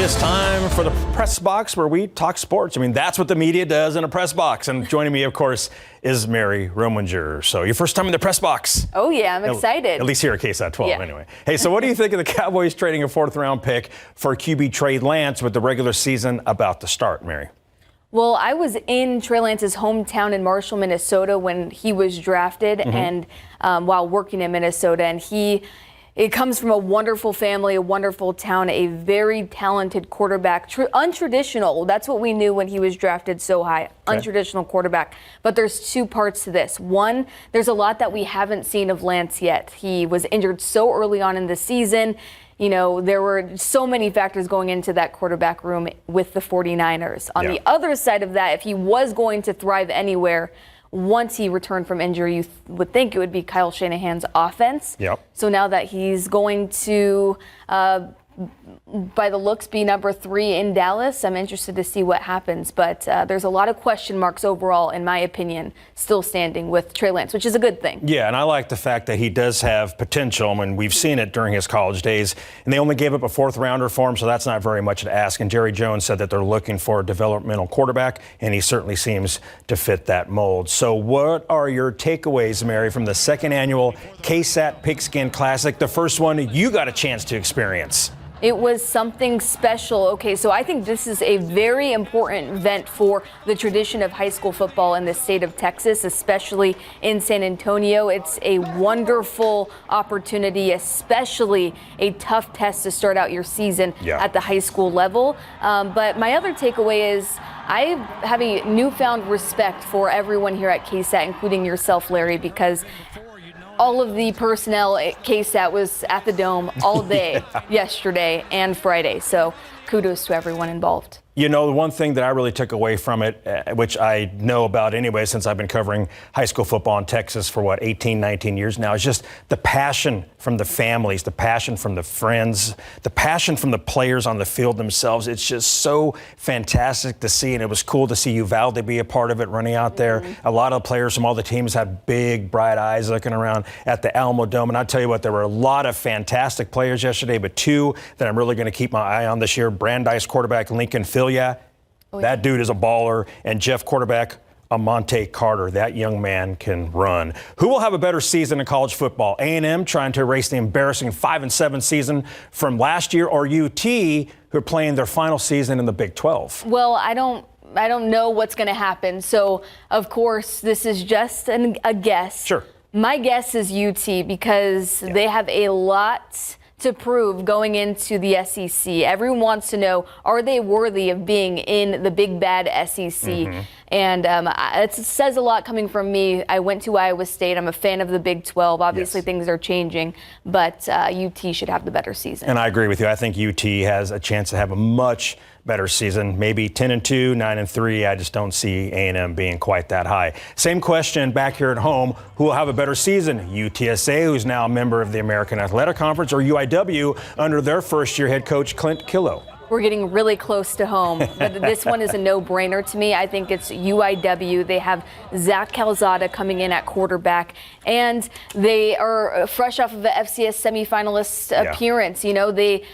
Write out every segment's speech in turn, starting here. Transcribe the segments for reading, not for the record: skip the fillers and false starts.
is time for the press box where we talk sports. I mean, that's what the media does in a press box. And joining me, of course, is Mary Rominger. So your first time in the press box. Oh, yeah, I'm excited. At least here at KSAT 12, anyway. Hey, so what do you think of the Cowboys trading a fourth-round pick for QB Trey Lance with the regular season about to start, Mary? Well, I was in Trey Lance's hometown in Marshall, Minnesota when he was drafted and while working in Minnesota. And it comes from a wonderful family, a wonderful town, a very talented quarterback, untraditional. That's what we knew when he was drafted so high, untraditional quarterback. But there's two parts to this. One, there's a lot that we haven't seen of Lance yet. He was injured so early on in the season. You know, there were so many factors going into that quarterback room with the 49ers. On the other side of that, if he was going to thrive anywhere, once he returned from injury, you would think it would be Kyle Shanahan's offense. So now that he's going to, by the looks, be number 3 in Dallas, I'm interested to see what happens. But there's a lot of question marks overall, in my opinion, still standing with Trey Lance, which is a good thing. Yeah, and I like the fact that he does have potential. I mean, we've seen it during his college days, and they only gave up a fourth-rounder for him, so that's not very much to ask. And Jerry Jones said that they're looking for a developmental quarterback, and he certainly seems to fit that mold. So what are your takeaways, Mary, from the second annual KSAT Pigskin Classic, the first one you got a chance to experience? It was something special. Okay, so I think this is a very important event for the tradition of high school football in the state of Texas, especially in San Antonio. It's a wonderful opportunity, especially a tough test to start out your season at the high school level. But my other takeaway is I have a newfound respect for everyone here at KSAT, including yourself, Larry, because all of the personnel at KSAT was at the Dome all day yesterday and Friday. So kudos to everyone involved. You know, the one thing that I really took away from it, which I know about anyway since I've been covering high school football in Texas for, 18, 19 years now, is just the passion from the families, the passion from the friends, the passion from the players on the field themselves. It's just so fantastic to see, and it was cool to see Uvalde be a part of it, running out there. A lot of players from all the teams had big, bright eyes looking around at the Alamo Dome, and I'll tell you what, there were a lot of fantastic players yesterday, but two that I'm really going to keep my eye on this year, Brandeis quarterback Lincoln Phil. That dude is a baller. And Jeff quarterback Amonte Carter, that young man can run. Who will have a better season in college football? A&M trying to erase the embarrassing 5-7 season from last year, or UT, who are playing their final season in the Big 12? Well, I don't know what's going to happen. So, of course, this is just a guess. Sure. My guess is UT because they have a lot to prove going into the SEC. Everyone wants to know, are they worthy of being in the big bad SEC? And it says a lot coming from me. I went to Iowa State. I'm a fan of the Big 12. Obviously, things are changing, but UT should have the better season. And I agree with you. I think UT has a chance to have a much better season, maybe 10-2, 9-3. I just don't see A&M being quite that high. Same question back here at home. Who will have a better season? UTSA, who's now a member of the American Athletic Conference, or UIW under their first-year head coach Clint Killow? We're getting really close to home, but this one is a no-brainer to me. I think it's UIW. They have Zach Calzada coming in at quarterback, and they are fresh off of the FCS semifinalist appearance. You know, they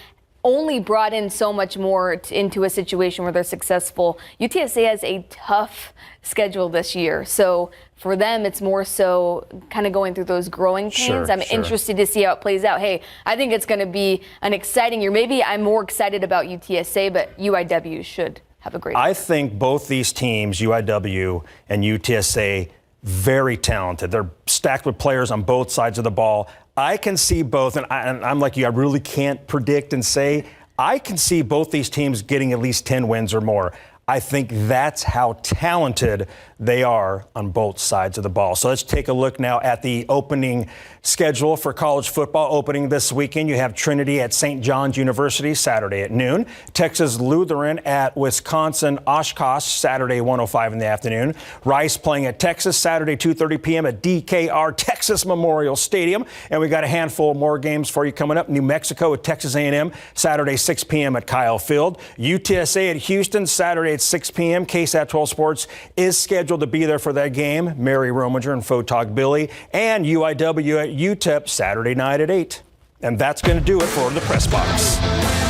only brought in so much more into a situation where they're successful. UTSA has a tough schedule this year, so for them it's more so kind of going through those growing pains. I'm interested to see how it plays out. Hey, I think it's going to be an exciting year. Maybe I'm more excited about UTSA, but UIW should have a great year. I think both these teams, UIW and UTSA, very talented. They're stacked with players on both sides of the ball. I can see both, and I'm like you, I really can't predict and say. I can see both these teams getting at least 10 wins or more. I think that's how talented they are on both sides of the ball. So let's take a look now at the opening schedule for college football. Opening this weekend, you have Trinity at St. John's University Saturday at noon. Texas Lutheran at Wisconsin Oshkosh Saturday 1:05 in the afternoon. Rice playing at Texas Saturday 2:30 p.m. at DKR Texas Memorial Stadium. And we got a handful more games for you coming up. New Mexico at Texas A&M Saturday 6 p.m. at Kyle Field. UTSA at Houston Saturday at 6 p.m. KSAT 12 Sports is scheduled to be there for that game. Mary Rominger and Photog Billy. And UIW at UTEP Saturday night at 8. And that's going to do it for the Press Box.